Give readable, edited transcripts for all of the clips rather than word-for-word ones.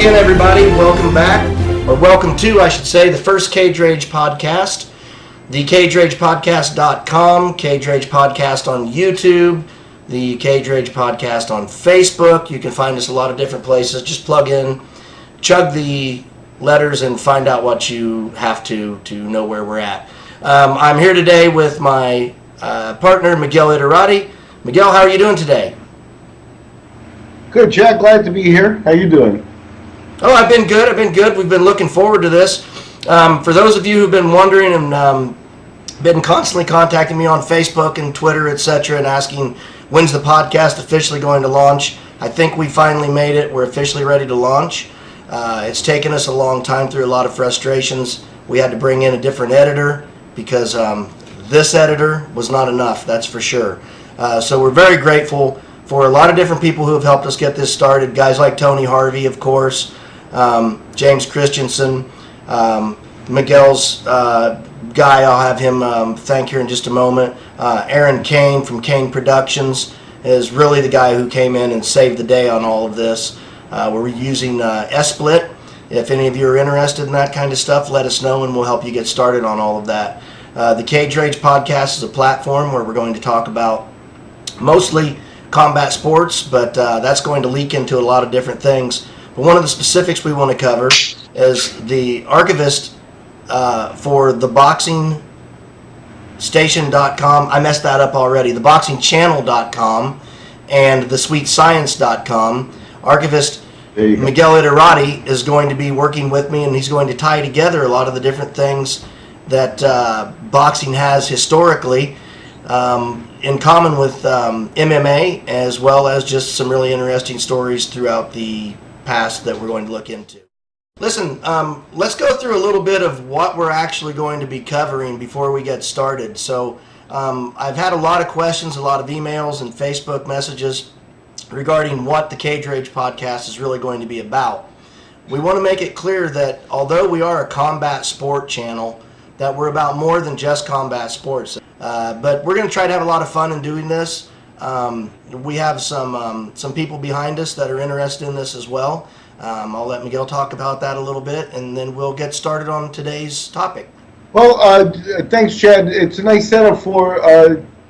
again, everybody. Welcome back, or welcome to, I should say, the first Cage Rage podcast. The CageRagePodcast.com, Cage Rage Podcast on YouTube, the Cage Rage Podcast on Facebook. You can find us a lot of different places. Just plug in, chug the letters, and find out what you have to know where we're at. I'm here today with my partner, Miguel Iturrate. Miguel, how are you doing today? Good, Chad. Glad to be here. How you doing? Oh, I've been good. We've been looking forward to this. For those of you who've been wondering and been constantly contacting me on Facebook and Twitter, etc., and asking when's the podcast officially going to launch, I think we finally made it. We're officially ready to launch. It's taken us a long time through a lot of frustrations. We had to bring in a different editor because this editor was not enough, that's for sure. So we're very grateful for a lot of different people who have helped us get this started. Guys like Tony Harvey, of course, James Christensen, Miguel's guy, I'll have him thank here in just a moment. Aaron Kane from Kane Productions is really the guy who came in and saved the day on all of this. We're using S-Split. If any of you are interested in that kind of stuff, let us know and we'll help you get started on all of that. The Cage Rage Podcast is a platform where we're going to talk about mostly combat sports, but that's going to leak into a lot of different things. But one of the specifics we want to cover is the archivist for the boxingstation.com. I messed that up already. The boxingchannel.com and the sweetscience.com. Archivist Miguel Iturrate is going to be working with me, and he's going to tie together a lot of the different things that boxing has historically in common with MMA, as well as just some really interesting stories throughout the past that we're going to look into. Listen, let's go through a little bit of what we're actually going to be covering before we get started. So I've had a lot of questions, a lot of emails and Facebook messages regarding what the Cage Rage podcast is really going to be about. We want to make it clear that although we are a combat sport channel, that we're about more than just combat sports. But we're going to try to have a lot of fun in doing this. We have some people behind us that are interested in this as well. I'll let Miguel talk about that a little bit, and then we'll get started on today's topic. Well, thanks, Chad. It's a nice setup for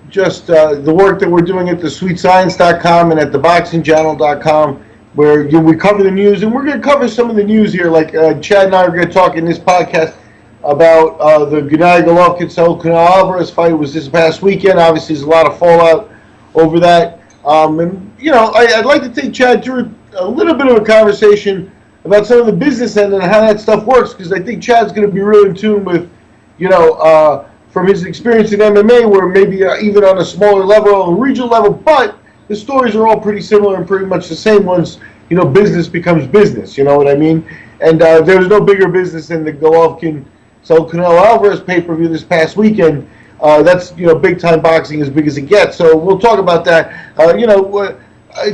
just the work that we're doing at the sweetscience.com and at the boxingchannel.com, where we cover the news, and we're going to cover some of the news here. Like Chad and I are going to talk in this podcast about the Gennady Golovkin Saul Alvarez fight. It was this past weekend. Obviously, there's a lot of fallout over that. And, you know, I'd like to take Chad through a little bit of a conversation about some of the business end and how that stuff works, because I think Chad's going to be real in tune with, you know, from his experience in MMA, where maybe even on a smaller level, on a regional level, but the stories are all pretty similar and pretty much the same once, you know, business becomes business, you know what I mean? And there was no bigger business than the Golovkin Saul Canelo Alvarez pay-per-view this past weekend. That's, you know, big-time boxing as big as it gets. So we'll talk about that. You know,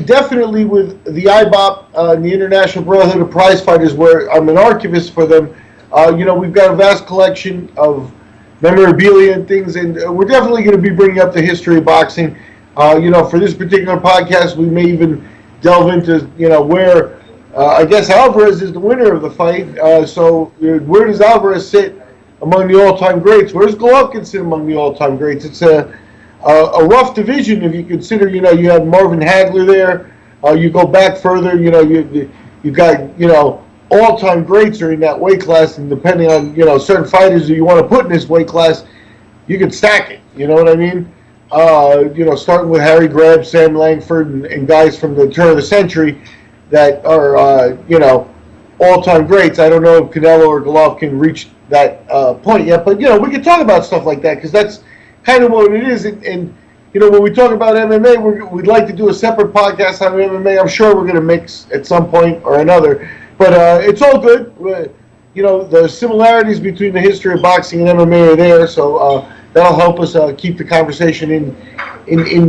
definitely with the IBOP, the International Brotherhood of Prize Fighters, where I'm an archivist for them, you know, we've got a vast collection of memorabilia and things, and we're definitely going to be bringing up the history of boxing. You know, for this particular podcast, we may even delve into, you know, where I guess Alvarez is the winner of the fight. So where does Alvarez sit among the all-time greats? Where's Golovkin sit among the all-time greats? It's a rough division if you consider, you know, you have Marvin Hagler there. You go back further, you know, you got, you know, all-time greats are in that weight class, and depending on, you know, certain fighters that you want to put in this weight class, you can stack it. You know what I mean? You know, starting with Harry Greb, Sam Langford, and guys from the turn of the century that are, you know, all-time greats. I don't know if Canelo or Golovkin reached that point yet, but, you know, we can talk about stuff like that, because that's kind of what it is. And you know, when we talk about MMA, we'd like to do a separate podcast on MMA. I'm sure we're going to mix at some point or another, but it's all good. You know, the similarities between the history of boxing and MMA are there, so that'll help us keep the conversation in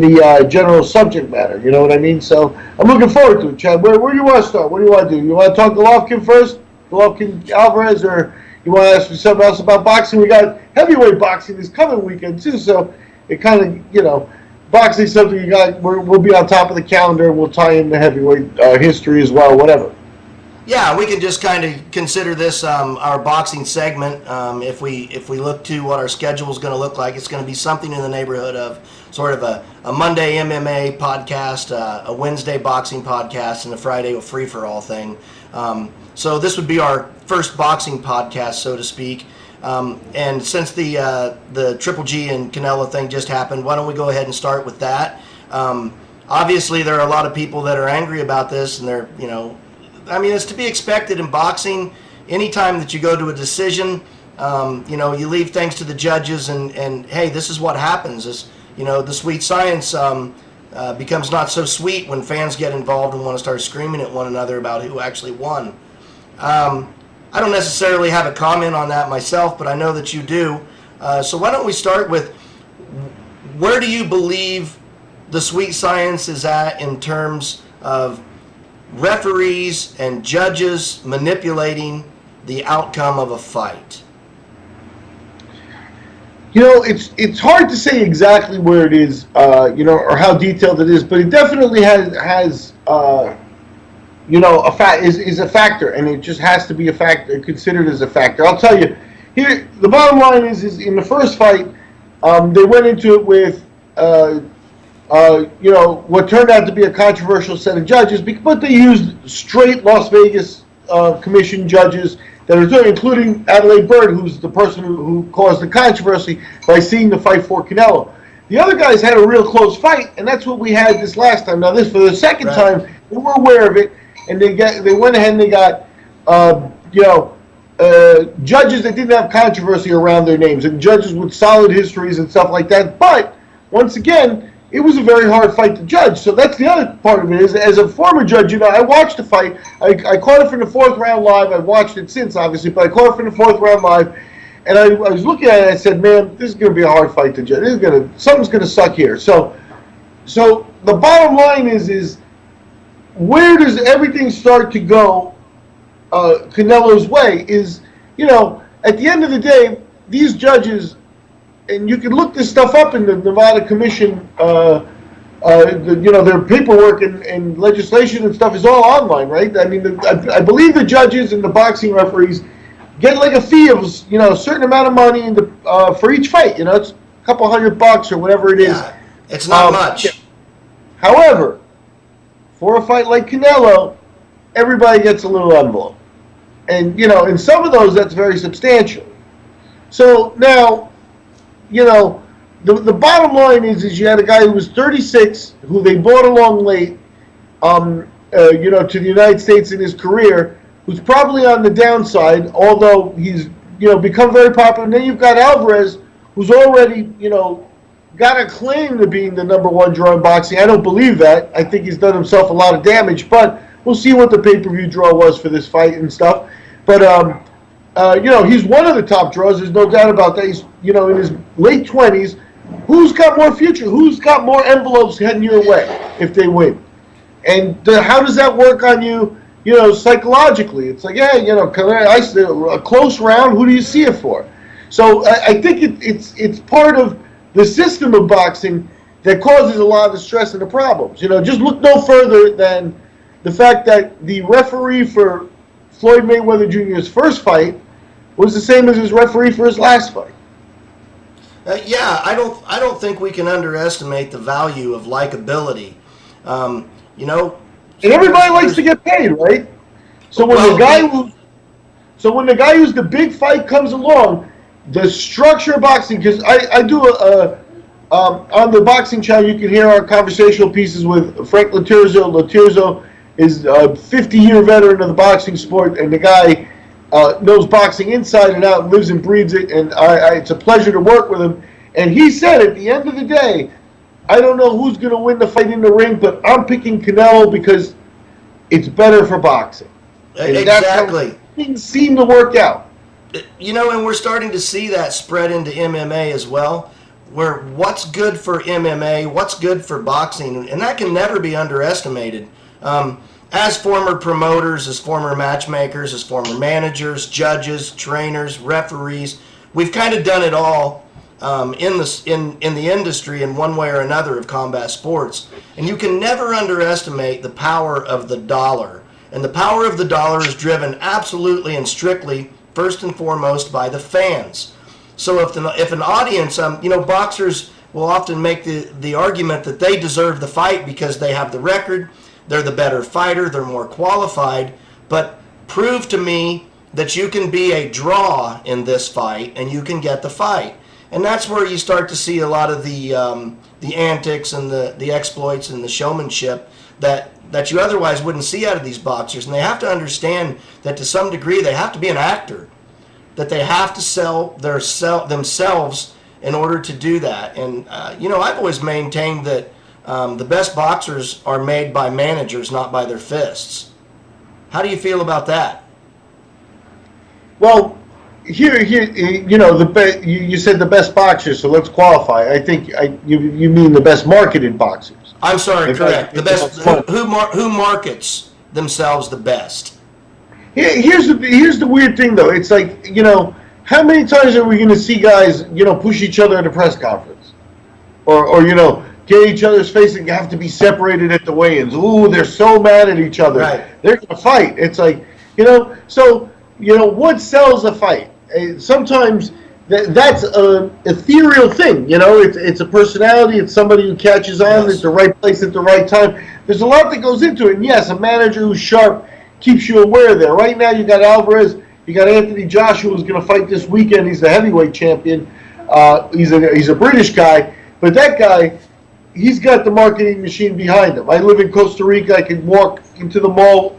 the general subject matter. You know what I mean? So I'm looking forward to it, Chad. Where do you want to start? What do you want to do? You want to talk Golovkin first? Golovkin Alvarez, or you want to ask me something else about boxing? We got heavyweight boxing this coming weekend too, so it kind of, you know, boxing is something you got. We'll be on top of the calendar, and we'll tie in the heavyweight history as well, whatever. Yeah, we can just kind of consider this our boxing segment. If we look to what our schedule is going to look like, it's going to be something in the neighborhood of sort of a Monday MMA podcast, a Wednesday boxing podcast, and a Friday free for all thing. So this would be our first boxing podcast, so to speak. And since the Triple G and Canelo thing just happened, why don't we go ahead and start with that? Obviously, there are a lot of people that are angry about this, and they're, I mean, it's to be expected in boxing. Anytime that you go to a decision, you leave things to the judges, and hey, this is what happens. Is the sweet science becomes not so sweet when fans get involved and want to start screaming at one another about who actually won. I don't necessarily have a comment on that myself, but I know that you do. So why don't we start with, where do you believe the sweet science is at in terms of referees and judges manipulating the outcome of a fight? It's hard to say exactly where it is, or how detailed it is, but it definitely has is a factor, and it just has to be a factor, considered as a factor. I'll tell you, here, the bottom line is in the first fight, they went into it with, what turned out to be a controversial set of judges, but they used straight Las Vegas commission judges that are doing, including Adelaide Bird, who's the person who caused the controversy by seeing the fight for Canelo. The other guys had a real close fight, and that's what we had this last time. Now, this for the second time, they were aware of it, and they went ahead and they got judges that didn't have controversy around their names, and judges with solid histories and stuff like that. But once again, it was a very hard fight to judge. So that's the other part of it. Is, as a former judge, I watched the fight. I caught it from the fourth round live. I've watched it since, obviously, but I caught it from the fourth round live. And I was looking at it and I said, man, this is going to be a hard fight to judge. Something's going to suck here. So the bottom line is where does everything start to go Canelo's way? Is, at the end of the day, these judges, and you can look this stuff up in the Nevada Commission, their paperwork and legislation and stuff is all online, right? I mean, I believe the judges and the boxing referees get like a fee of, a certain amount of money for each fight. It's a couple $100 or whatever it is. Yeah, it's not much. Yeah. However, for a fight like Canelo, everybody gets a little envelope. And, in some of those, that's very substantial. So now, the bottom line is you had a guy who was 36, who they brought along late, to the United States in his career, who's probably on the downside, although he's, become very popular. And then you've got Alvarez, who's already, got a claim to being the number one draw in boxing. I don't believe that. I think he's done himself a lot of damage, but we'll see what the pay-per-view draw was for this fight and stuff. But, he's one of the top draws. There's no doubt about that. He's, in his late 20s. Who's got more future? Who's got more envelopes heading your way if they win? And how does that work on you, psychologically? It's like, a close round, who do you see it for? So I think it's part of the system of boxing that causes a lot of the stress and the problems. Just look no further than the fact that the referee for Floyd Mayweather Jr.'s first fight was the same as his referee for his last fight. I don't think we can underestimate the value of likability. And everybody likes to get paid, right? So when the guy who's the big fight comes along, the structure of boxing, because I do on the boxing channel, you can hear our conversational pieces with Frank Laturzo. Laturzo is a 50-year veteran of the boxing sport, and the guy knows boxing inside and out, lives and breathes it, and it's a pleasure to work with him. And he said, at the end of the day, I don't know who's going to win the fight in the ring, but I'm picking Canelo because it's better for boxing. And exactly. That's how things seem to work out. And we're starting to see that spread into MMA as well, where what's good for MMA, what's good for boxing, and that can never be underestimated. As former promoters, as former matchmakers, as former managers, judges, trainers, referees, we've kind of done it all in the industry in one way or another of combat sports. And you can never underestimate the power of the dollar. And the power of the dollar is driven absolutely and strictly, first and foremost, by the fans. So if an audience, boxers will often make the argument that they deserve the fight because they have the record, they're the better fighter, they're more qualified. But prove to me that you can be a draw in this fight and you can get the fight. And that's where you start to see a lot of the antics and the exploits and the showmanship that you otherwise wouldn't see out of these boxers. And they have to understand that to some degree they have to be an actor, that they have to sell themselves in order to do that. And, I've always maintained that the best boxers are made by managers, not by their fists. How do you feel about that? Well, here, you said the best boxers, so let's qualify. I think you mean the best marketed boxers. I'm sorry, correct. The best who markets themselves the best. Here's the weird thing, though. It's like, how many times are we going to see guys, push each other at a press conference, or get each other's face and have to be separated at the weigh-ins? Ooh, they're so mad at each other. Right. They're going to fight. It's like, so what sells a fight? Sometimes that's a ethereal thing. It's a personality. It's somebody who catches on at the right place at the right time. There's a lot that goes into it. And yes, a manager who's sharp keeps you aware there. Right now, you got Alvarez. You got Anthony Joshua, who's going to fight this weekend. He's the heavyweight champion. He's a British guy, but that guy, he's got the marketing machine behind him. I live in Costa Rica. I can walk into the mall,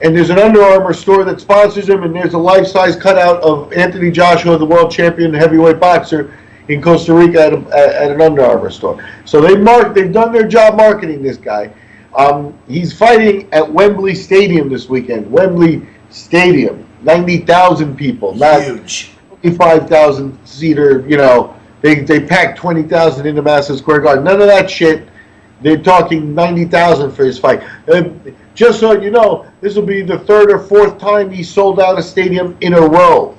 and there's an Under Armour store that sponsors him, and there's a life-size cutout of Anthony Joshua, the world champion heavyweight boxer, in Costa Rica at an Under Armour store. So they've done their job marketing this guy. He's fighting at Wembley Stadium this weekend. Wembley Stadium, 90,000 people, not huge, 25,000 seater. They packed 20,000 into Madison Square Garden. None of that shit. They're talking 90,000 for his fight. Just so you know, this will be the third or fourth time he sold out a stadium in a row.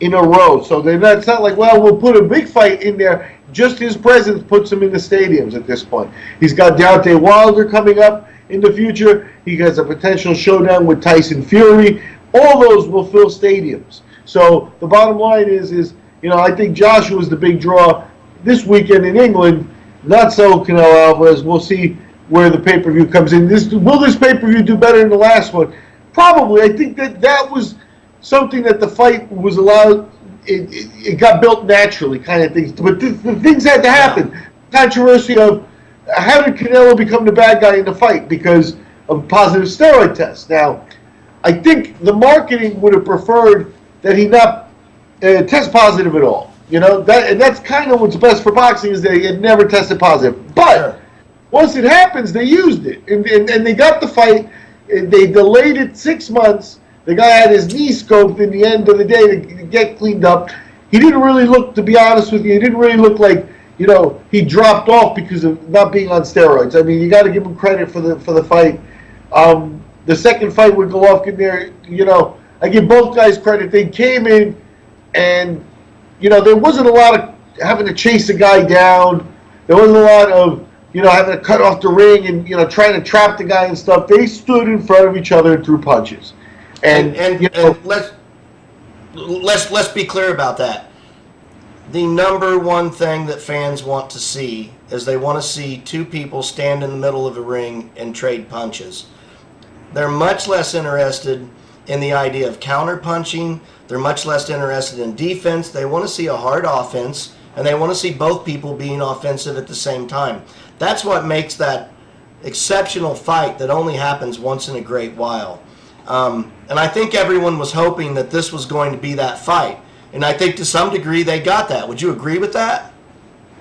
So it's not like, well, we'll put a big fight in there. Just his presence puts him in the stadiums at this point. He's got Deontay Wilder coming up in the future. He has a potential showdown with Tyson Fury. All those will fill stadiums. So the bottom line is I think Joshua's the big draw this weekend in England. Not so Canelo Alvarez. We'll see where the pay-per-view comes in. Will this pay-per-view do better than the last one? Probably. I think that was something that the fight was allowed. It got built naturally, kind of things. But the things had to happen. Controversy of how did Canelo become the bad guy in the fight because of a positive steroid test. Now, I think the marketing would have preferred that he not test positive at all. And that's kind of what's best for boxing is that it never tested positive. But once it happens, they used it, and they got the fight. They delayed it 6 months. The guy had his knee scoped in the end of the day to get cleaned up. He didn't really look, to be honest with you, he didn't really look like, he dropped off because of not being on steroids. I mean, you got to give him credit for the fight. The second fight with Golovkin there, I give both guys credit. They came in and, there wasn't a lot of having to chase a guy down. There wasn't a lot of, having to cut off the ring and, trying to trap the guy and stuff. They stood in front of each other and threw punches. And let's be clear about that. The number one thing that fans want to see is they want to see two people stand in the middle of a ring and trade punches. They're much less interested in the idea of counter-punching. They're much less interested in defense. They want to see a hard offense, and they want to see both people being offensive at the same time. That's what makes that exceptional fight that only happens once in a great while. And I think everyone was hoping that this was going to be that fight. And I think to some degree they got that. Would you agree with that?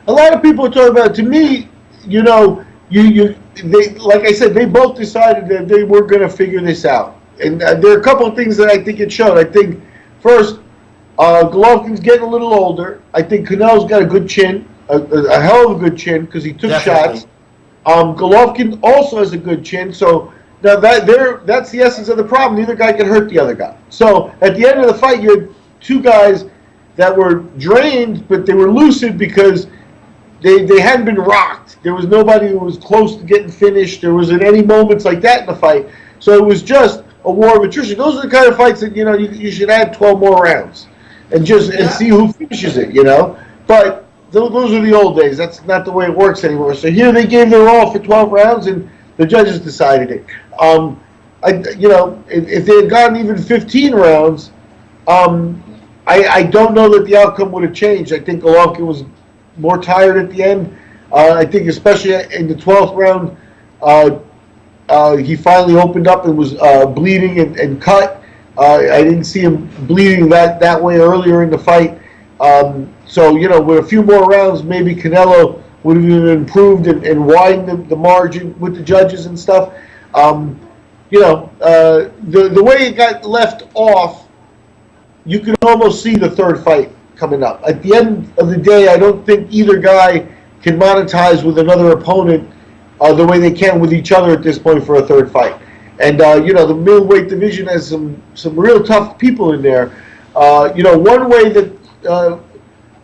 A lot of people are talking about it. To me, they, like I said, they both decided that they were going to figure this out. And there are a couple of things that I think it showed. I think, first, Golovkin's getting a little older. I think Canelo's got a good chin, a hell of a good chin, because he took shots. Golovkin also has a good chin, so now that's the essence of the problem. Neither guy can hurt the other guy. So at the end of the fight, you had two guys that were drained, but they were lucid because they hadn't been rocked. There was nobody who was close to getting finished. There wasn't any moments like that in the fight. So it was just a war of attrition. Those are the kind of fights that, you should add 12 more rounds and see who finishes it, But those are the old days. That's not the way it works anymore. So here they gave their all for 12 rounds, and the judges decided it. If they had gotten even 15 rounds, I don't know that the outcome would have changed. I think Golovkin was more tired at the end. I think especially in the 12th round, he finally opened up and was bleeding and cut. I didn't see him bleeding that way earlier in the fight. So, with a few more rounds, maybe Canelo would have even improved and widened the margin with the judges and stuff. The way it got left off, you could almost see the third fight coming up. At the end of the day, I don't think either guy can monetize with another opponent the way they can with each other at this point for a third fight. And, the middleweight division has some real tough people in there. One way that,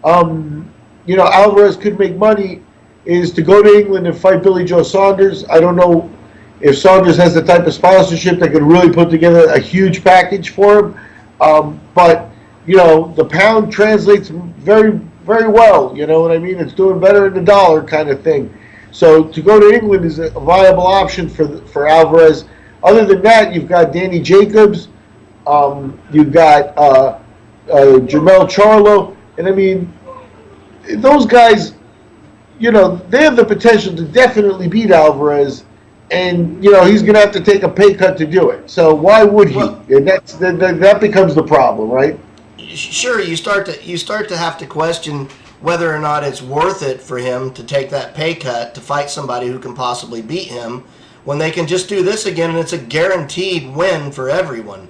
Alvarez could make money is to go to England and fight Billy Joe Saunders. I don't know if Saunders has the type of sponsorship that could really put together a huge package for him. But the pound translates very, very well. You know what I mean? It's doing better than the dollar kind of thing. So to go to England is a viable option for Alvarez. Other than that, you've got Danny Jacobs. You've got Jermell Charlo. And I mean, those guys, they have the potential to definitely beat Alvarez. And, he's going to have to take a pay cut to do it. So why would he? Well, and that becomes the problem, right? Sure, you start to have to question whether or not it's worth it for him to take that pay cut to fight somebody who can possibly beat him when they can just do this again and it's a guaranteed win for everyone.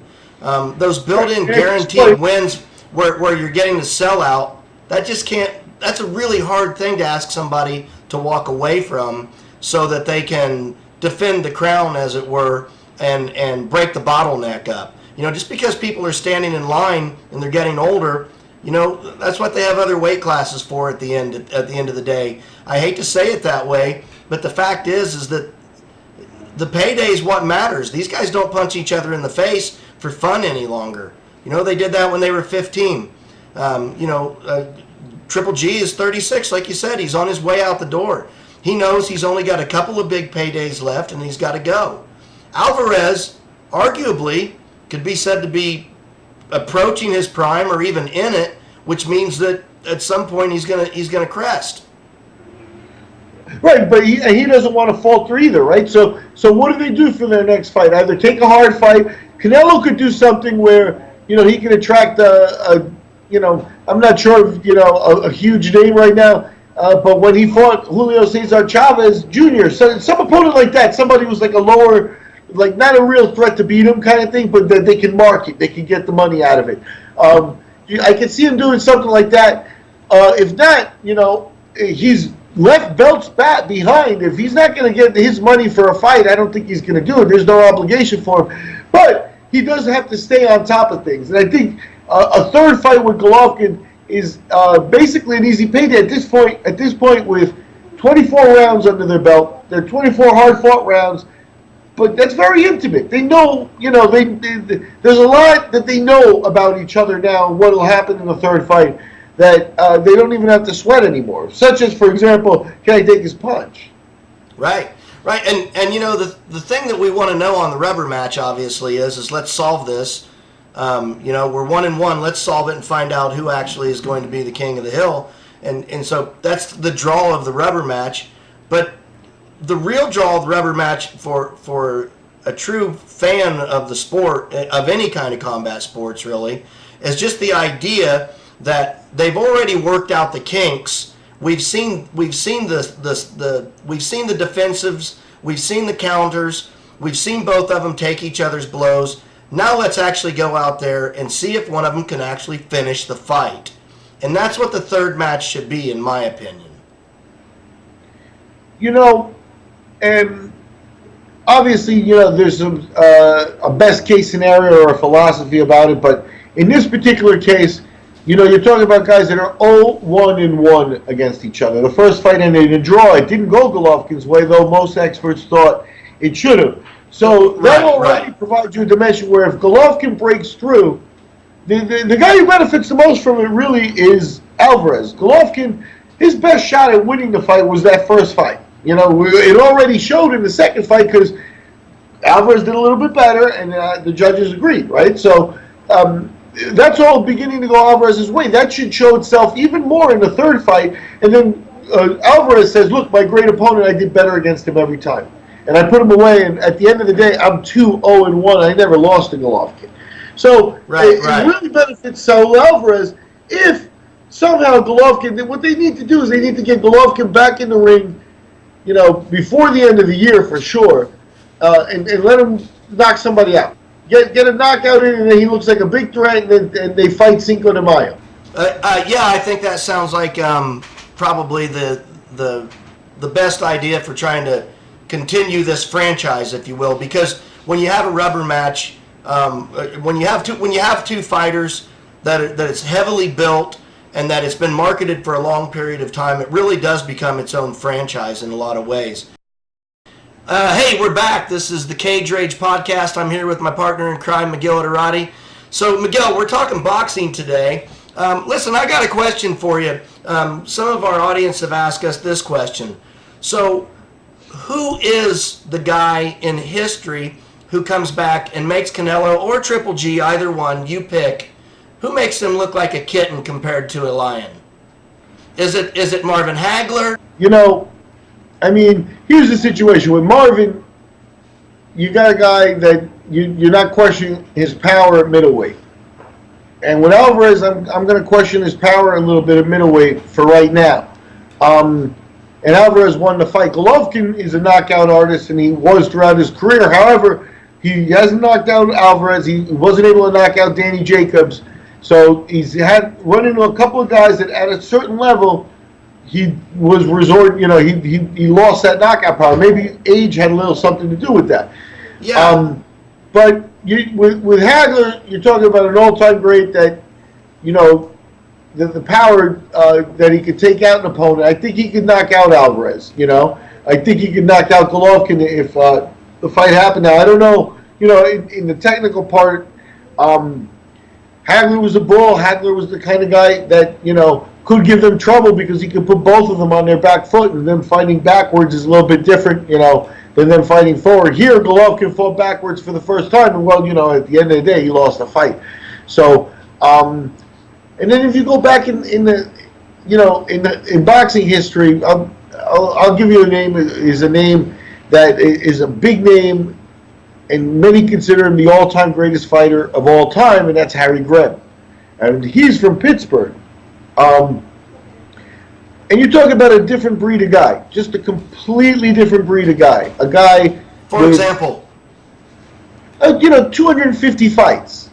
Those built-in guaranteed wins where you're getting the sellout, that's a really hard thing to ask somebody to walk away from so that they can defend the crown, as it were, and break the bottleneck up. Just because people are standing in line and they're getting older, that's what they have other weight classes for at the end of the day. I hate to say it that way, but the fact is that the payday is what matters. These guys don't punch each other in the face for fun any longer. They did that when they were 15. Triple G is 36, like you said. He's on his way out the door. He knows he's only got a couple of big paydays left, and he's got to go. Alvarez, arguably, could be said to be approaching his prime or even in it, which means that at some point he's gonna crest. Right, but he doesn't want to falter either, right? So what do they do for their next fight? Either take a hard fight. Canelo could do something where he can attract I'm not sure if a huge name right now. But when he fought Julio Cesar Chavez Jr., so some opponent like that, somebody who's like a lower, like not a real threat to beat him kind of thing, but that they can market, they can get the money out of it. I can see him doing something like that. If not, he's left belts back behind. If he's not going to get his money for a fight, I don't think he's going to do it. There's no obligation for him. But he does have to stay on top of things. And I think a third fight with Golovkin is basically an easy payday at this point with 24 rounds under their belt. They're 24 hard-fought rounds, but that's very intimate. They know, there's a lot that they know about each other now and what will happen in the third fight that they don't even have to sweat anymore. Such as, for example, can I take his punch? Right. And the thing that we want to know on the rubber match, obviously, is let's solve this. We're 1-1. Let's solve it and find out who actually is going to be the king of the hill. And so that's the draw of the rubber match. But the real draw of the rubber match for a true fan of the sport, of any kind of combat sports, really, is just the idea that they've already worked out the kinks. We've seen the defensives. We've seen the counters. We've seen both of them take each other's blows. Now let's actually go out there and see if one of them can actually finish the fight. And that's what the third match should be, in my opinion. And obviously, there's a best case scenario or a philosophy about it, but in this particular case, you're talking about guys that are 0-1-1 against each other. The first fight ended in a draw. It didn't go Golovkin's way, though most experts thought it should have. So that Right, already right. provides you a dimension where if Golovkin breaks through, the guy who benefits the most from it really is Alvarez. Golovkin, his best shot at winning the fight was that first fight. It already showed in the second fight because Alvarez did a little bit better, and the judges agreed, right? So that's all beginning to go Alvarez's way. That should show itself even more in the third fight, and then Alvarez says, look, my great opponent, I did better against him every time. And I put him away, and at the end of the day, I'm 2-0-1. I never lost to Golovkin. So it really benefits Saul Alvarez if somehow Golovkin, what they need to do is they need to get Golovkin back in the ring, before the end of the year for sure, and let him knock somebody out. Get a knockout in, and then he looks like a big threat, and they fight Cinco de Mayo. Yeah, I think that sounds like probably the best idea for trying to continue this franchise, if you will, because when you have a rubber match, when you have two fighters that it's heavily built and that it's been marketed for a long period of time, it really does become its own franchise in a lot of ways. Hey, we're back. This is the Cage Rage podcast. I'm here with my partner in crime, Miguel Iturrate. So, Miguel, we're talking boxing today. Listen, I got a question for you. Some of our audience have asked us this question. So, who is the guy in history who comes back and makes Canelo or Triple G, either one, you pick, who makes them look like a kitten compared to a lion? Is it Marvin Hagler? Here's the situation. With Marvin, you got a guy that you're not questioning his power at middleweight. And with Alvarez, I'm going to question his power a little bit at middleweight for right now. And Alvarez won the fight. Golovkin is a knockout artist, and he was throughout his career. However, he hasn't knocked out Alvarez. He wasn't able to knock out Danny Jacobs. So he's run into a couple of guys that at a certain level, he was he lost that knockout power. Maybe age had a little something to do with that. Yeah. But with Hagler, you're talking about an all-time great that, the power that he could take out an opponent. I think he could knock out Alvarez. I think he could knock out Golovkin if the fight happened. Now I don't know. In the technical part, Hagler was a bull. Hagler was the kind of guy that could give them trouble because he could put both of them on their back foot, and them fighting backwards is a little bit different, than them fighting forward. Here, Golovkin fought backwards for the first time, and at the end of the day, he lost the fight. So, and then if you go back in boxing history, I'll give you a name. Is a name that is a big name, and many consider him the all-time greatest fighter of all time, and that's Harry Greb, and he's from Pittsburgh. And you talk about a different breed of guy, just a completely different breed of guy. A guy, for example, 250 fights.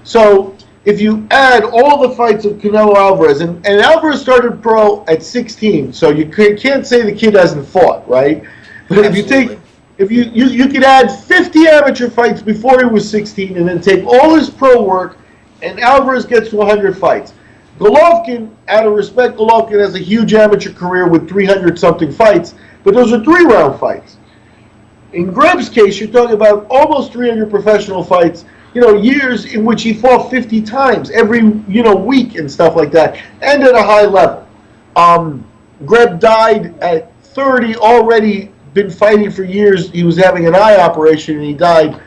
So if you add all the fights of Canelo Alvarez, and Alvarez started pro at 16, so you can't say the kid hasn't fought, right? But Absolutely. if you could add 50 amateur fights before he was 16, and then take all his pro work, and Alvarez gets to 100 fights. Golovkin, out of respect, Golovkin has a huge amateur career with 300-something fights, but those are 3-round fights. In Greb's case, you're talking about almost 300 professional fights, years in which he fought 50 times every, week and stuff like that, and at a high level. Greb died at 30, already been fighting for years. He was having an eye operation, and he died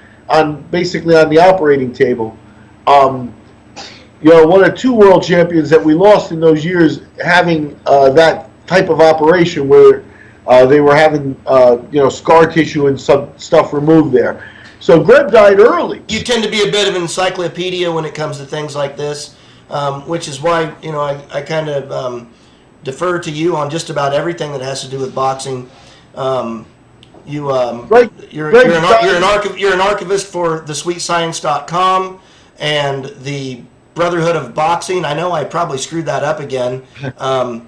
basically on the operating table. One of 2 world champions that we lost in those years having that type of operation where they were having, scar tissue and some stuff removed there. So Greb died early. You tend to be a bit of an encyclopedia when it comes to things like this, which is why, I kind of defer to you on just about everything that has to do with boxing. You're an archivist for thesweetscience.com and the Brotherhood of Boxing. I know I probably screwed that up again. And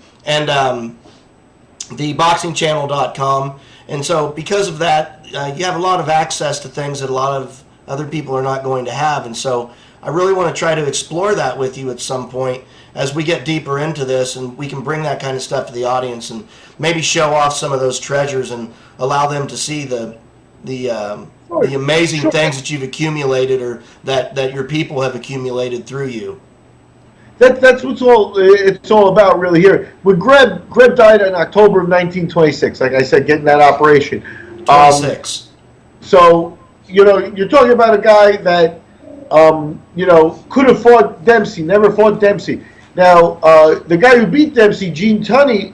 the boxingchannel.com. And so because of that, you have a lot of access to things that a lot of other people are not going to have. And so I really want to try to explore that with you at some point as we get deeper into this, and we can bring that kind of stuff to the audience and maybe show off some of those treasures and allow them to see the Sure. the amazing Sure. things that you've accumulated, or that your people have accumulated through you. That's what's it's all about, really. Here, when Greb died in October of 1926. Like I said, getting that operation. 26. So you're talking about a guy that could have fought Dempsey, never fought Dempsey. Now, the guy who beat Dempsey, Gene Tunney,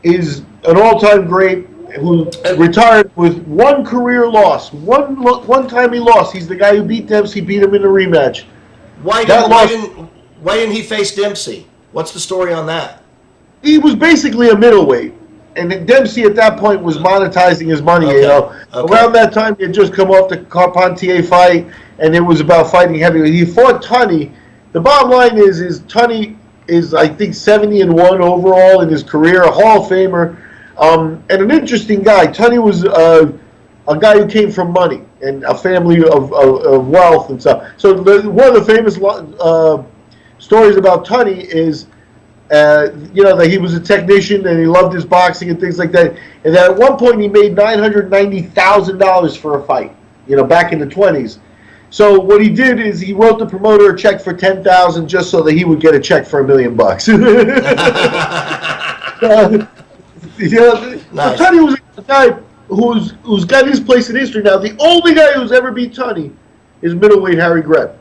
is an all-time great who retired with one career loss. One time he lost. He's the guy who beat Dempsey, beat him in a rematch. Why didn't he face Dempsey? What's the story on that? He was basically a middleweight, and then Dempsey at that point was monetizing his money. Okay. Around that time he had just come off the Carpentier fight, and it was about fighting heavyweight. He fought Tunney. The bottom line is Tunney is, I think, 70-1 overall in his career, a Hall of Famer, and an interesting guy. Tunney was a guy who came from money and a family of wealth and stuff. So one of the famous stories about Tunney is, that he was a technician and he loved his boxing and things like that. And that at one point he made $990,000 for a fight, back in the 20s. So what he did is he wrote the promoter a check for $10,000 just so that he would get a check for $1 million. Nice. Tunney was a guy who's got his place in history now. The only guy who's ever beat Tunney is middleweight Harry Greb.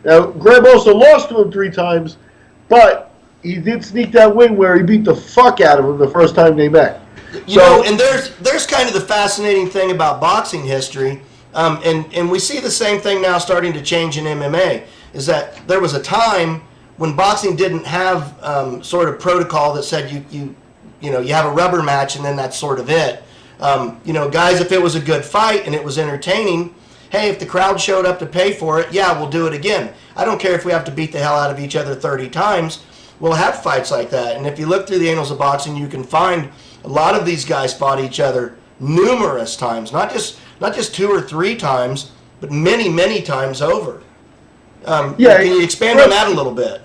Now, Greb also lost to him 3 times, but he did sneak that win where he beat the fuck out of him the first time they met. And there's kind of the fascinating thing about boxing history, and we see the same thing now starting to change in MMA, is that there was a time when boxing didn't have sort of protocol that said you have a rubber match and then that's sort of it. Guys, if it was a good fight and it was entertaining, hey, if the crowd showed up to pay for it, yeah, we'll do it again. I don't care if we have to beat the hell out of each other 30 times. We'll have fights like that. And if you look through the annals of boxing, you can find a lot of these guys fought each other numerous times, not just 2 or 3 times, but many, many times over. Can you expand on that a little bit?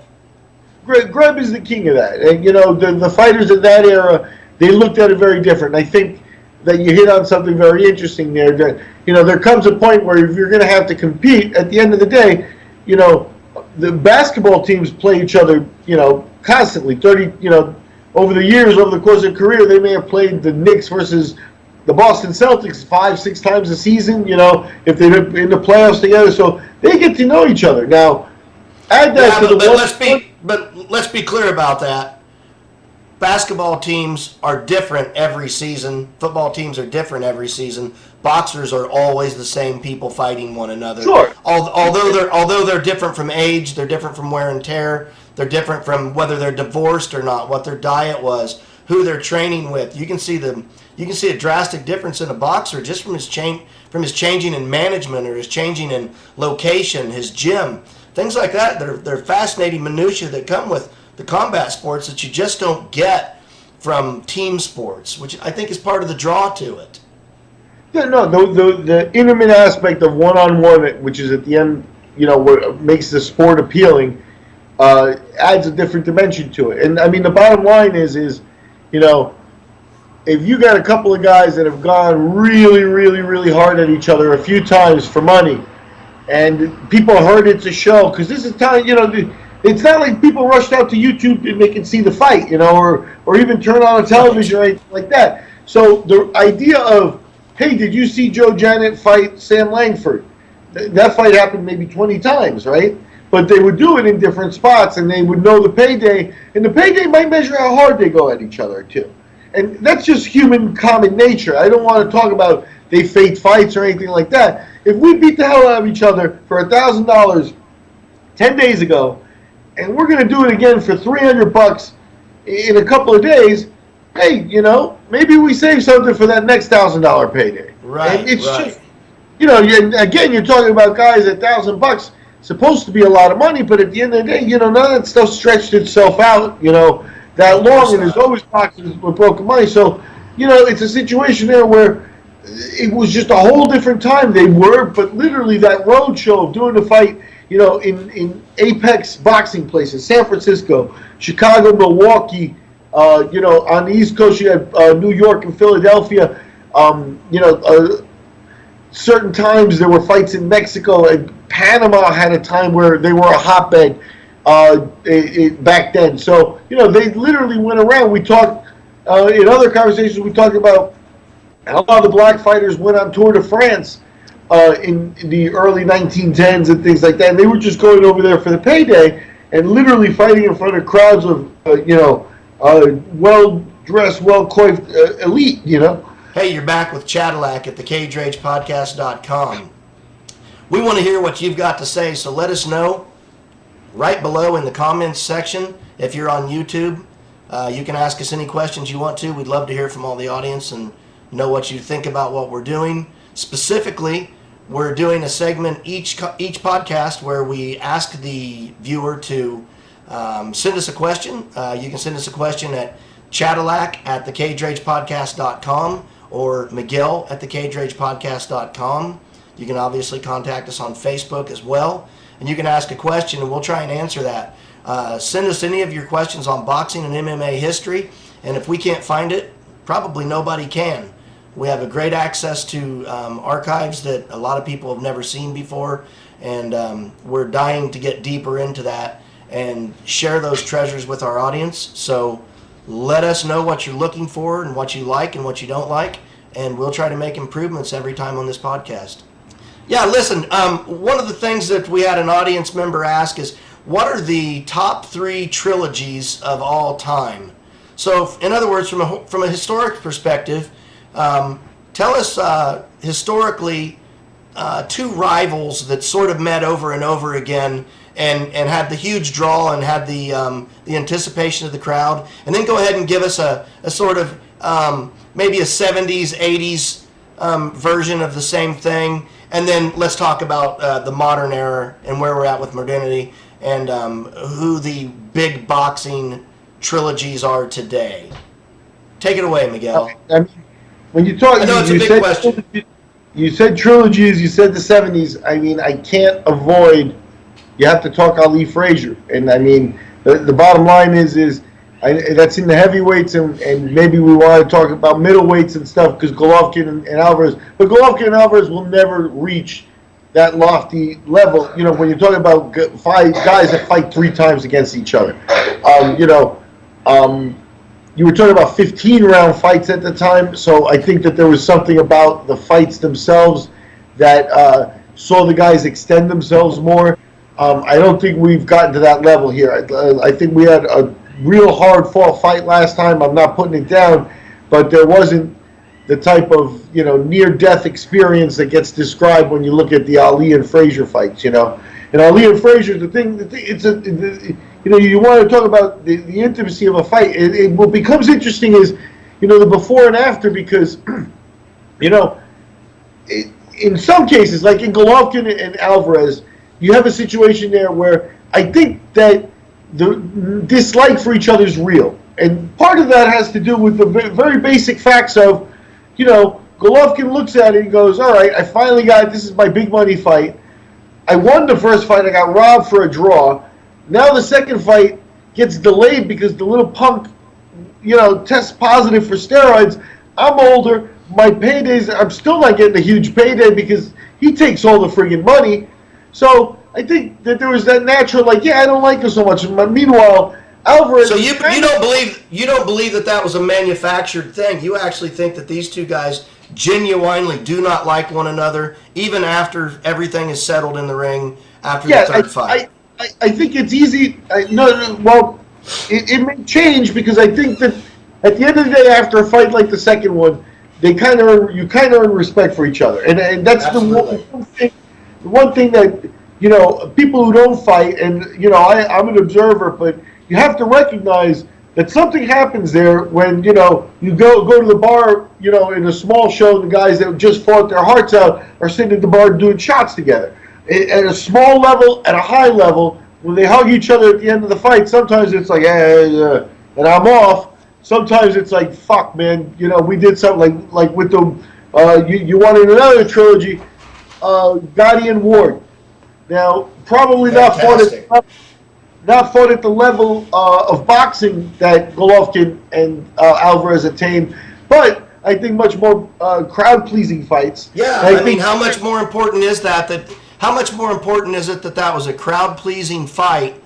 Greb is the king of that. And, the fighters of that era, they looked at it very different. I think that you hit on something very interesting there. That, there comes a point where if you're going to have to compete, at the end of the day, the basketball teams play each other, constantly. Over the years, over the course of their career, they may have played the Knicks versus the Boston Celtics 5-6 times a season, if they're in the playoffs together. So they get to know each other. Now, add that to let's be clear about that. Basketball teams are different every season. Football teams are different every season. Boxers are always the same people fighting one another. Sure. Although they're different from age, they're different from wear and tear. They're different from whether they're divorced or not, what their diet was, who they're training with. You can see a drastic difference in a boxer just from his changing in management or his changing in location, his gym, things like that. They're fascinating minutiae that come with the combat sports that you just don't get from team sports, which I think is part of the draw to it. Yeah, no, the intimate aspect of one-on-one, which is at the end, what makes the sport appealing, adds a different dimension to it. And I mean, the bottom line is, if you got a couple of guys that have gone really, really, really hard at each other a few times for money, and people heard it's a show, because this is time, it's not like people rushed out to YouTube and they can see the fight, or even turn on a television or anything like that. So the idea of, hey, did you see Joe Janet fight Sam Langford? That fight happened maybe 20 times, right? But they would do it in different spots, and they would know the payday, and the payday might measure how hard they go at each other, too. And that's just human common nature. I don't want to talk about they fake fights or anything like that. If we beat the hell out of each other for $1,000 10 days ago, and we're going to do it again for $300 in a couple of days, hey, maybe we save something for that next $1,000 payday. Right. And it's just, again, you're talking about guys at $1,000, supposed to be a lot of money, but at the end of the day, none of that stuff stretched itself out, that long, and there's always boxes with broken money. So, it's a situation there where it was just a whole different time. They were, but literally that road show of doing the fight, in apex boxing places, San Francisco, Chicago, Milwaukee, on the East Coast, you had New York and Philadelphia, certain times there were fights in Mexico, and Panama had a time where they were a hotbed back then. So, they literally went around. We talked, in other conversations, we talked about how a lot of the black fighters went on Tour de France in the early 1910s and things like that. And they were just going over there for the payday and literally fighting in front of crowds of, well-dressed, well-coiffed elite, Hey, you're back with Chadillac at the CageRagePodcast.com. We want to hear what you've got to say, so let us know right below in the comments section. If you're on YouTube, you can ask us any questions you want to. We'd love to hear from all the audience and know what you think about what we're doing. Specifically, we're doing a segment each podcast where we ask the viewer to send us a question. You can send us a question at Chadillac at thecageragepodcast.com or Miguel at thecageragepodcast.com. You can obviously contact us on Facebook as well, and you can ask a question and we'll try and answer that. Send us any of your questions on boxing and MMA history, and if we can't find it, probably nobody can. We have a great access to archives that a lot of people have never seen before, and we're dying to get deeper into that and share those treasures with our audience. So let us know what you're looking for and what you like and what you don't like, and we'll try to make improvements every time on this podcast. Yeah, listen, one of the things that we had an audience member ask is, what are the top 3 trilogies of all time? So, in other words, from a historic perspective, tell us historically 2 rivals that sort of met over and over again and had the huge draw and had the anticipation of the crowd, and then go ahead and give us a sort of maybe a 70s, 80s version of the same thing, and then let's talk about the modern era and where we're at with modernity and who the big boxing trilogies are today. Take it away, Miguel. I mean, when you talk, I know it's a big question. You said trilogies, you said the 70s. I mean, I can't avoid, you have to talk Ali Frazier. And I mean, the bottom line is that's in the heavyweights, and maybe we want to talk about middleweights and stuff, because Golovkin and Alvarez, but Golovkin and Alvarez will never reach that lofty level. When you're talking about 5 guys that fight 3 times against each other, you were talking about 15-round fights at the time, so I think that there was something about the fights themselves that saw the guys extend themselves more. I don't think we've gotten to that level here. I think we had a real hard-fought fight last time. I'm not putting it down, but there wasn't the type of near-death experience that gets described when you look at the Ali and Frazier fights. And Ali and Frazier, the thing it's you want to talk about the intimacy of a fight. What becomes interesting is the before and after, because in some cases, like in Golovkin and Alvarez, you have a situation there where I think that the dislike for each other is real, and part of that has to do with the very basic facts of, Golovkin looks at it and goes, all right, I finally got it. This is my big money fight. I won the first fight. I got robbed for a draw. Now the second fight gets delayed because the little punk, tests positive for steroids. I'm older. My paydays, I'm still not getting a huge payday because he takes all the friggin' money. So I think that there was that natural, I don't like him so much. Meanwhile, Alvarez. So you don't believe that was a manufactured thing. You actually think that these 2 guys genuinely do not like one another, even after everything is settled in the ring after the third fight. I think it's easy. It may change, because I think that at the end of the day, after a fight like the second one, you kind of earn respect for each other, and that's the one thing that people who don't fight, and I'm an observer, but you have to recognize that something happens there when you go to the bar, in a small show, the guys that just fought their hearts out are sitting at the bar doing shots together. At a small level, at a high level, when they hug each other at the end of the fight, sometimes it's like, and I'm off. Sometimes it's like, fuck, man, we did something like with the, you wanted another trilogy, Gotti and Ward. Now, probably not fought at the level of boxing that Golovkin and Alvarez attained, but I think, much more crowd-pleasing fights. Yeah, I mean, how much more important is that? How much more important is it that was a crowd-pleasing fight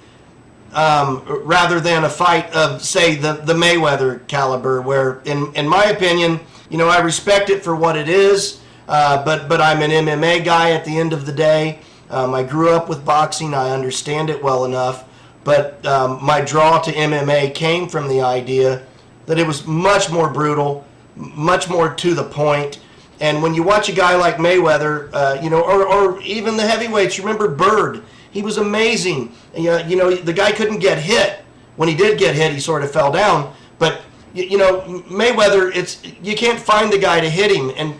rather than a fight of, say, the Mayweather caliber? Where, in my opinion, I respect it for what it is, but I'm an MMA guy at the end of the day. I grew up with boxing. I understand it well enough. But my draw to MMA came from the idea that it was much more brutal, much more to the point. And when you watch a guy like Mayweather, or even the heavyweights, you remember Bird. He was amazing. The guy couldn't get hit. When he did get hit, he sort of fell down. But, Mayweather, you can't find the guy to hit him. And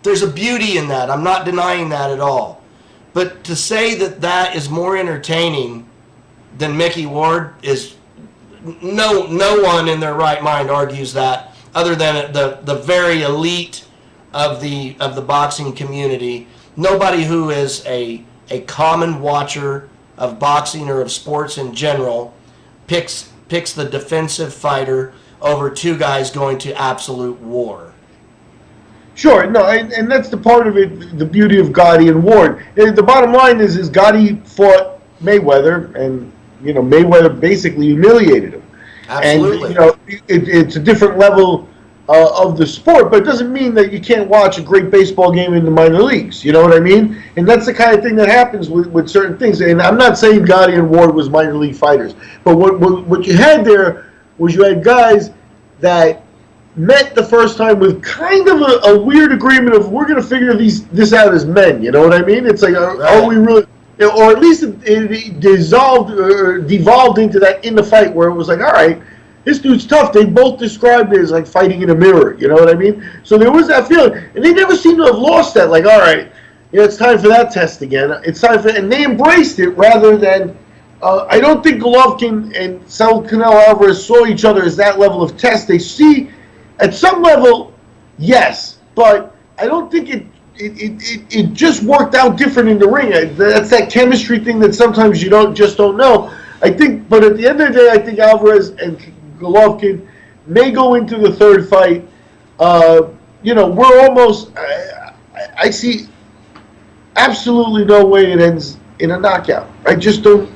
there's a beauty in that. I'm not denying that at all. But to say that is more entertaining than Mickey Ward is, no one in their right mind argues that, other than the very elite of the boxing community. Nobody who is a common watcher of boxing or of sports in general picks the defensive fighter over two guys going to absolute war. Sure, no, and that's the part of it, the beauty of Gotti and Ward. The bottom line is Gotti fought Mayweather, and Mayweather basically humiliated him. Absolutely. And it's a different level of the sport, but it doesn't mean that you can't watch a great baseball game in the minor leagues. You know what I mean? And that's the kind of thing that happens with certain things. And I'm not saying Gotti and Ward was minor league fighters, but what you had there was you had guys that met the first time with kind of a weird agreement of, we're going to figure this out as men. You know what I mean? It's like, are we really, or at least it dissolved or devolved into that in the fight where it was like, all right, this dude's tough. They both described it as like fighting in a mirror. You know what I mean? So there was that feeling, and they never seem to have lost that. Like, all right, it's time for that test again. It's time for, and they embraced it rather than. I don't think Golovkin and Saul Canelo Alvarez saw each other as that level of test. They see, at some level, yes, but I don't think it just worked out different in the ring. That's that chemistry thing that sometimes you don't know. I think, but at the end of the day, I think Alvarez and Golovkin may go into the third fight. We're almost. I see absolutely no way it ends in a knockout. I just don't.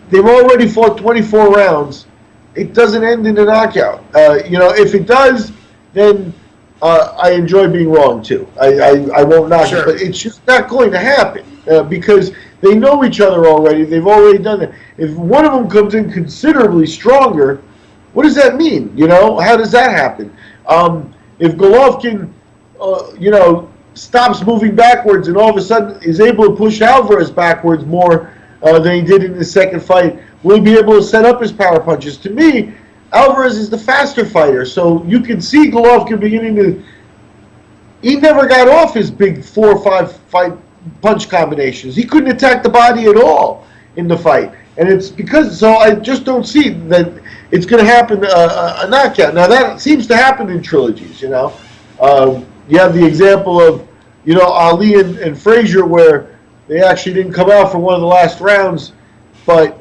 They've already fought 24 rounds. It doesn't end in a knockout. If it does, then I enjoy being wrong too. I won't knock it, but it's just not going to happen because they know each other already. They've already done it. If one of them comes in considerably stronger, what does that mean? How does that happen? If Golovkin, stops moving backwards and all of a sudden is able to push Alvarez backwards more than he did in the second fight, will he be able to set up his power punches? To me, Alvarez is the faster fighter, so you can see Golovkin beginning to. He never got off his big 4 or 5 fight punch combinations. He couldn't attack the body at all in the fight, and it's because. So I just don't see that it's going to happen a knockout. Now that seems to happen in trilogies. You have the example of Ali and Frazier where they actually didn't come out for one of the last rounds, but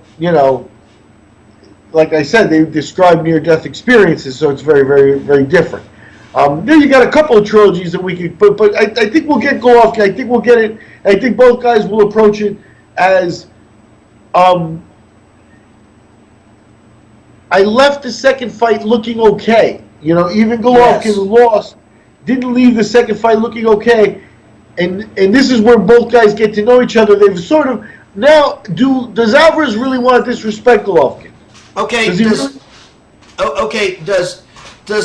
like I said, they described near-death experiences, so it's very, very, very different. Then you got a couple of trilogies that we could, but I think we'll get Golovkin. I think we'll get it. I think both guys will approach it as. I left the second fight looking okay. Even Golovkin lost, didn't leave the second fight looking okay, and this is where both guys get to know each other. They've sort of now does Alvarez really want to disrespect Golovkin? Okay. Does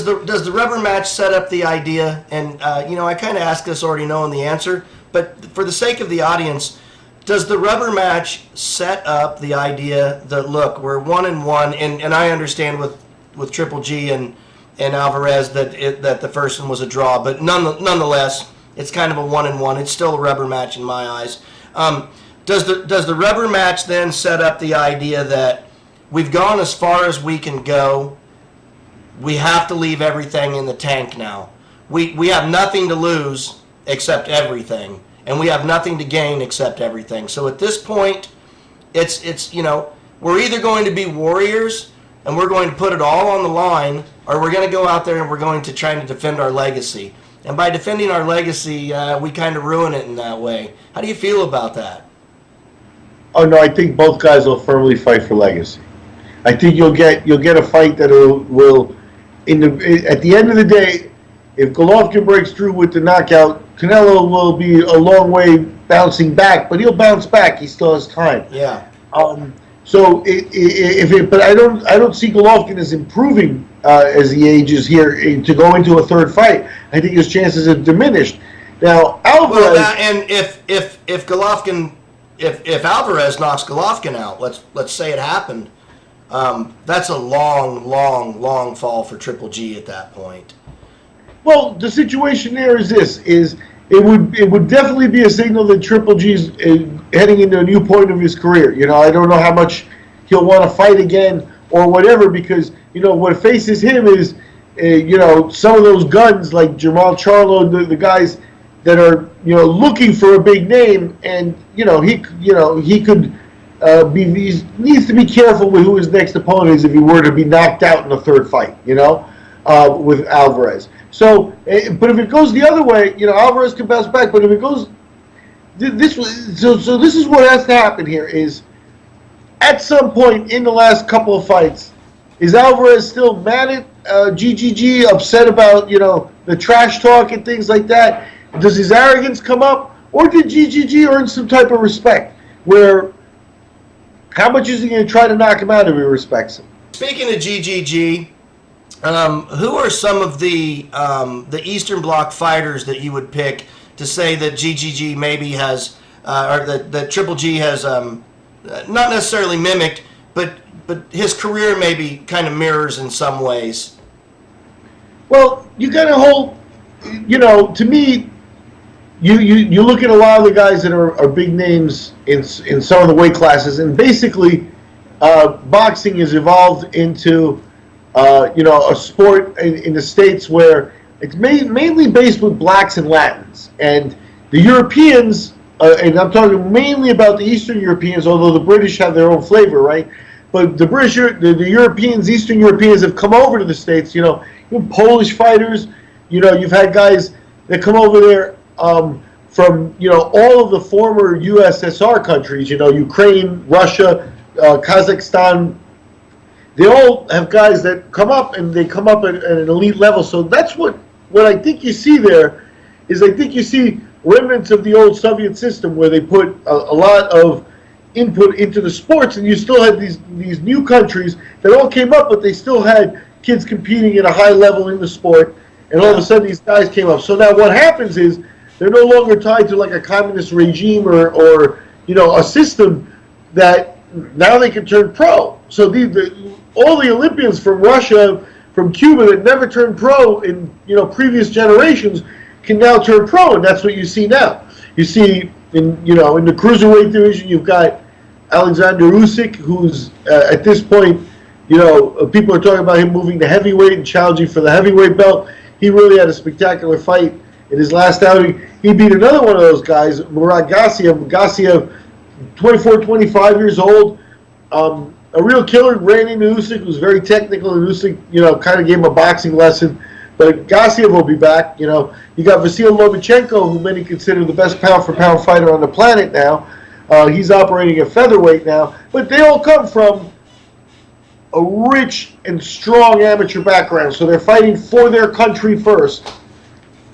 the rubber match set up the idea? And I kind of asked this already knowing the answer, but for the sake of the audience, does the rubber match set up the idea that look, we're 1-1, and I understand with Triple G and Alvarez that the first one was a draw, but nonetheless, it's kind of a 1-1. It's still a rubber match in my eyes. Does the rubber match then set up the idea that we've gone as far as we can go? We have to leave everything in the tank now. We have nothing to lose except everything, and we have nothing to gain except everything. So at this point, it's we're either going to be warriors and we're going to put it all on the line or we're going to go out there and we're going to try to defend our legacy. And by defending our legacy, we kind of ruin it in that way. How do you feel about that? Oh no, I think both guys will firmly fight for legacy. I think you'll get a fight that will at the end of the day, if Golovkin breaks through with the knockout, Canelo will be a long way bouncing back, but he'll bounce back. He still has time. Yeah. So but I don't see Golovkin as improving as he ages here to go into a third fight. I think his chances have diminished. Now Alvarez. Well, and if Golovkin, if Alvarez knocks Golovkin out, let's say it happened, that's a long fall for Triple G at that point. Well, the situation there is this: it would definitely be a signal that Triple G's heading into a new point of his career. You know, I don't know how much he'll want to fight again or whatever, because what faces him is some of those guns like Jamal Charlo, the guys that are looking for a big name, and he could he needs to be careful with who his next opponent is if he were to be knocked out in the third fight. With Alvarez. So, but if it goes the other way, Alvarez can bounce back. But if it goes this is what has to happen here: is at some point in the last couple of fights, is Alvarez still mad at GGG, upset about the trash talk and things like that? Does his arrogance come up, or did GGG earn some type of respect? Where how much is he going to try to knock him out if he respects him? Speaking of GGG. Who are some of the Eastern Bloc fighters that you would pick to say that GGG maybe has, or that Triple G has, not necessarily mimicked, but his career maybe kind of mirrors in some ways? Well, you got to hold, to me, you look at a lot of the guys that are big names in some of the weight classes, and basically, boxing has evolved into a sport in the States where it's mainly based with blacks and Latins. And the Europeans, and I'm talking mainly about the Eastern Europeans, although the British have their own flavor, right? But the British, the Europeans, Eastern Europeans have come over to the States, Polish fighters, you've had guys that come over there from, all of the former USSR countries, Ukraine, Russia, Kazakhstan. They all have guys that come up, and they come up at an elite level. So that's what I think you see there is I think you see remnants of the old Soviet system where they put a lot of input into the sports, and you still had these new countries that all came up, but they still had kids competing at a high level in the sport, and all of a sudden these guys came up. So now what happens is they're no longer tied to like a communist regime or a system that now they can turn pro. So all the Olympians from Russia, from Cuba that never turned pro in previous generations can now turn pro, and that's what you see now. You see in the cruiserweight division, you've got Alexander Usyk, who's at this point, people are talking about him moving to heavyweight and challenging for the heavyweight belt. He really had a spectacular fight in his last outing. He beat another one of those guys, Murat Gassiev. Gassiev, 24, 25 years old. A real killer, ran into Usyk, was very technical, and Usyk, kind of gave him a boxing lesson. But Gassiev will be back. You got Vasyl Lomachenko, who many consider the best pound-for-pound fighter on the planet now. He's operating at featherweight now. But they all come from a rich and strong amateur background. So they're fighting for their country first.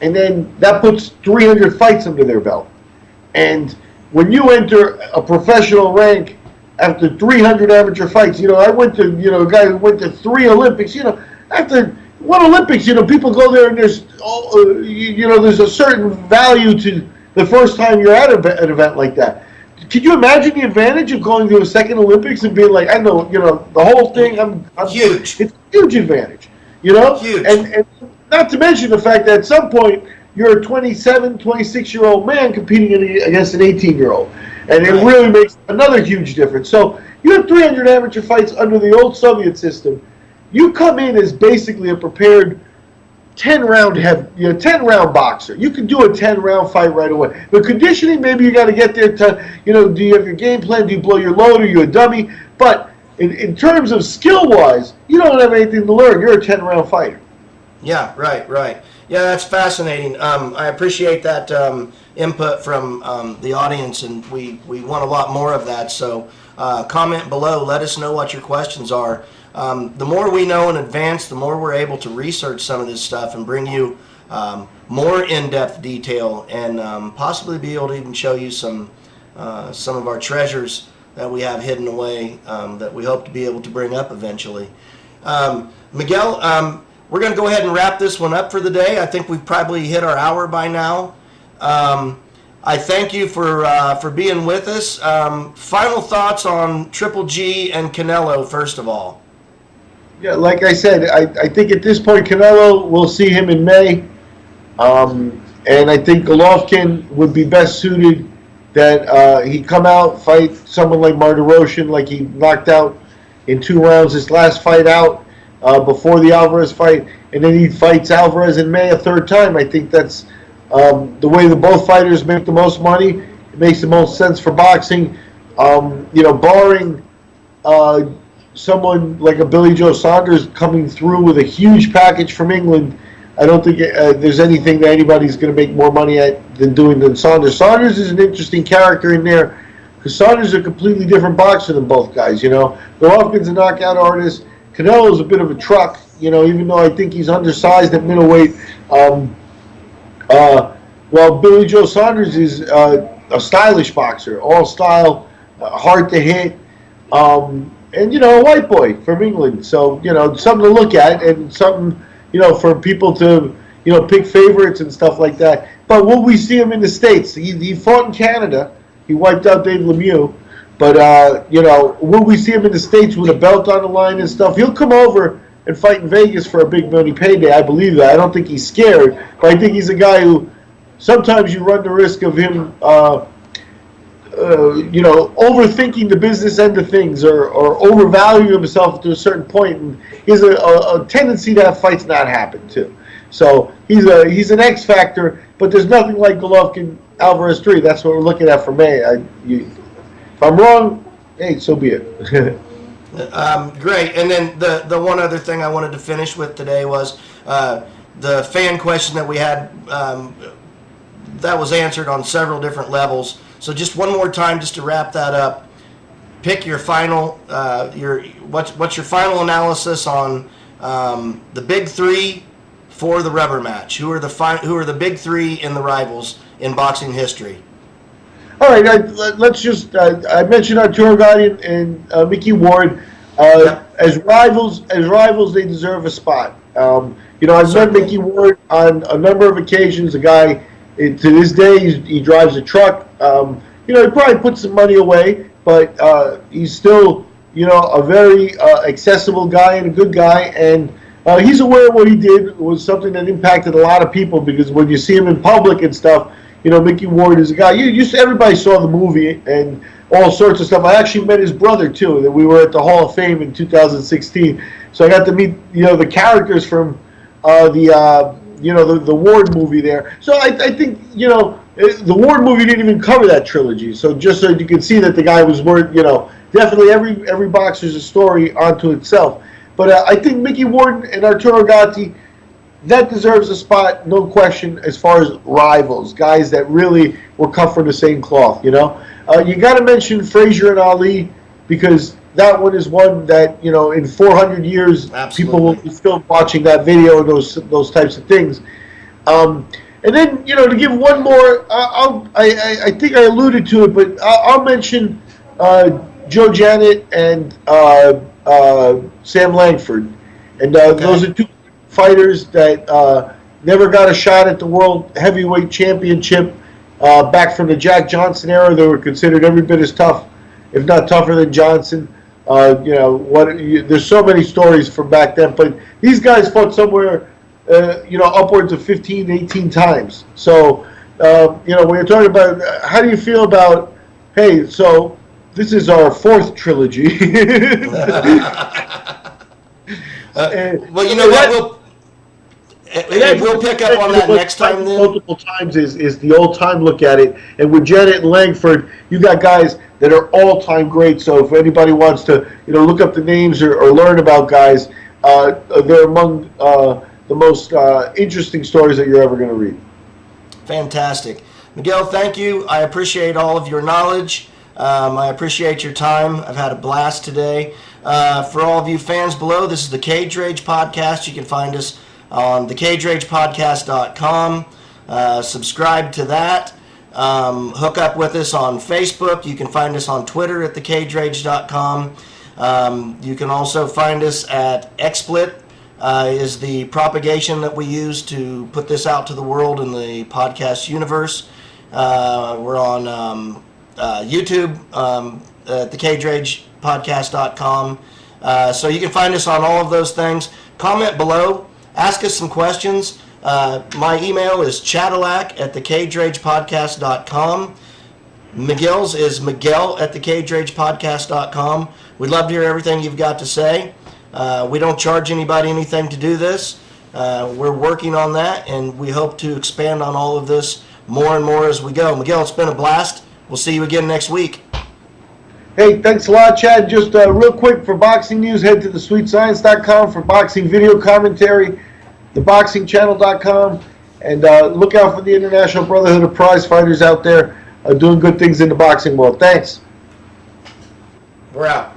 And then that puts 300 fights under their belt. And when you enter a professional rank after 300 amateur fights, I went to, a guy who went to 3 Olympics, after one Olympics, people go there and there's, there's a certain value to the first time you're at an event like that. Could you imagine the advantage of going to a second Olympics and being like, I know, the whole thing, I'm huge. It's a huge advantage, Huge. And not to mention the fact that at some point, you're a 27, 26-year-old man competing against an 18-year-old. And it really makes another huge difference. So you have 300 amateur fights under the old Soviet system. You come in as basically a prepared 10-round boxer. You can do a 10-round fight right away. But conditioning, maybe you got to get there to, do you have your game plan? Do you blow your load? Are you a dummy? But in terms of skill-wise, you don't have anything to learn. You're a 10-round fighter. Yeah, right. Yeah, that's fascinating. I appreciate that input from the audience, and we want a lot more of that. So comment below. Let us know what your questions are. The more we know in advance, the more we're able to research some of this stuff and bring you more in-depth detail, and possibly be able to even show you some of our treasures that we have hidden away, that we hope to be able to bring up eventually. Miguel, we're going to go ahead and wrap this one up for the day. I think we've probably hit our hour by now. I thank you for being with us. Final thoughts on Triple G and Canelo, first of all. Yeah, like I said, I think at this point, Canelo, we'll see him in May. And I think Golovkin would be best suited that he come out, fight someone like Martirosyan, like he knocked out in 2 rounds his last fight out before the Alvarez fight, and then he fights Alvarez in May a 3rd time. I think that's the way that both fighters make the most money. It makes the most sense for boxing. Barring someone like a Billy Joe Saunders coming through with a huge package from England, I don't think there's anything that anybody's going to make more money at than Saunders. Saunders is an interesting character in there because Saunders is a completely different boxer than both guys. Golovkin's a knockout artist. Canelo's a bit of a truck. Even though I think he's undersized at middleweight. Well, Billy Joe Saunders is a stylish boxer, all style, hard to hit, and a white boy from England. So something to look at, and something for people to pick favorites and stuff like that. But will we see him in the States? He fought in Canada. He wiped out Dave Lemieux. But will we see him in the States with a belt on the line and stuff? He'll come over and fight in Vegas for a big money payday. I believe that. I don't think he's scared, but I think he's a guy who sometimes you run the risk of him, overthinking the business end of things or overvaluing himself to a certain point. And he has a tendency to have fights not happen too. So he's an X factor, but there's nothing like Golovkin Alvarez 3. That's what we're looking at for May. If I'm wrong, hey, so be it. Great. And then the one other thing I wanted to finish with today was the fan question that we had that was answered on several different levels. So just one more time, just to wrap that up, pick your final what's your final analysis on the big 3 for the rubber match? Who are the big 3 in the rivals in boxing history? All right, let's just. I mentioned Arturo Gatti and Mickey Ward as rivals. As rivals, they deserve a spot. I've met Mickey Ward on a number of occasions. A guy, to this day, he drives a truck. He probably puts some money away, but he's still, a very accessible guy and a good guy. And he's aware of what he did was something that impacted a lot of people, because when you see him in public and stuff. Mickey Ward is a guy. Everybody saw the movie and all sorts of stuff. I actually met his brother too. That we were at the Hall of Fame in 2016. So I got to meet the characters from the Ward movie there. So I think the Ward movie didn't even cover that trilogy. So just so you can see that the guy was worth definitely every boxer's a story unto itself. But I think Mickey Ward and Arturo Gatti, that deserves a spot, no question, as far as rivals, guys that really were cut from the same cloth, You got to mention Frazier and Ali, because that one is one that, in 400 years, Absolutely. People will be still watching that video and those types of things. And then, to give one more, I think I alluded to it, but I'll mention Joe Janet and Sam Langford. And those are 2 fighters that never got a shot at the World Heavyweight Championship back from the Jack Johnson era. They were considered every bit as tough, if not tougher than Johnson. There's so many stories from back then, but these guys fought somewhere, upwards of 15, 18 times. So, when you're talking about, how do you feel about, hey, so this is our 4th trilogy. Well, what? And we'll pick up on that next time then. Multiple times is the old time look at it. And with Gennady and Langford, you got guys that are all time great. So if anybody wants to, look up the names or learn about guys, they're among the most interesting stories that you're ever going to read. Fantastic. Miguel, thank you. I appreciate all of your knowledge. I appreciate your time. I've had a blast today. For all of you fans below, this is the Cage Rage Podcast. You can find us on thecageragepodcast.com. Subscribe to that. Hook up with us on Facebook. You can find us on Twitter at thecagerage.com. You can also find us at XSplit. Is the propagation that we use to put this out to the world in the podcast universe. We're on YouTube at thecageragepodcast.com. So you can find us on all of those things. Comment below. Ask us some questions. My email is Chadillac at thecageragepodcast.com. Miguel's is Miguel at thecageragepodcast.com. We'd love to hear everything you've got to say. We don't charge anybody anything to do this. We're working on that, and we hope to expand on all of this more and more as we go. Miguel, it's been a blast. We'll see you again next week. Hey, thanks a lot, Chad. Just real quick, for boxing news, head to thesweetscience.com. For boxing video commentary, theboxingchannel.com. And look out for the International Brotherhood of Prize Fighters out there doing good things in the boxing world. Thanks. We're out.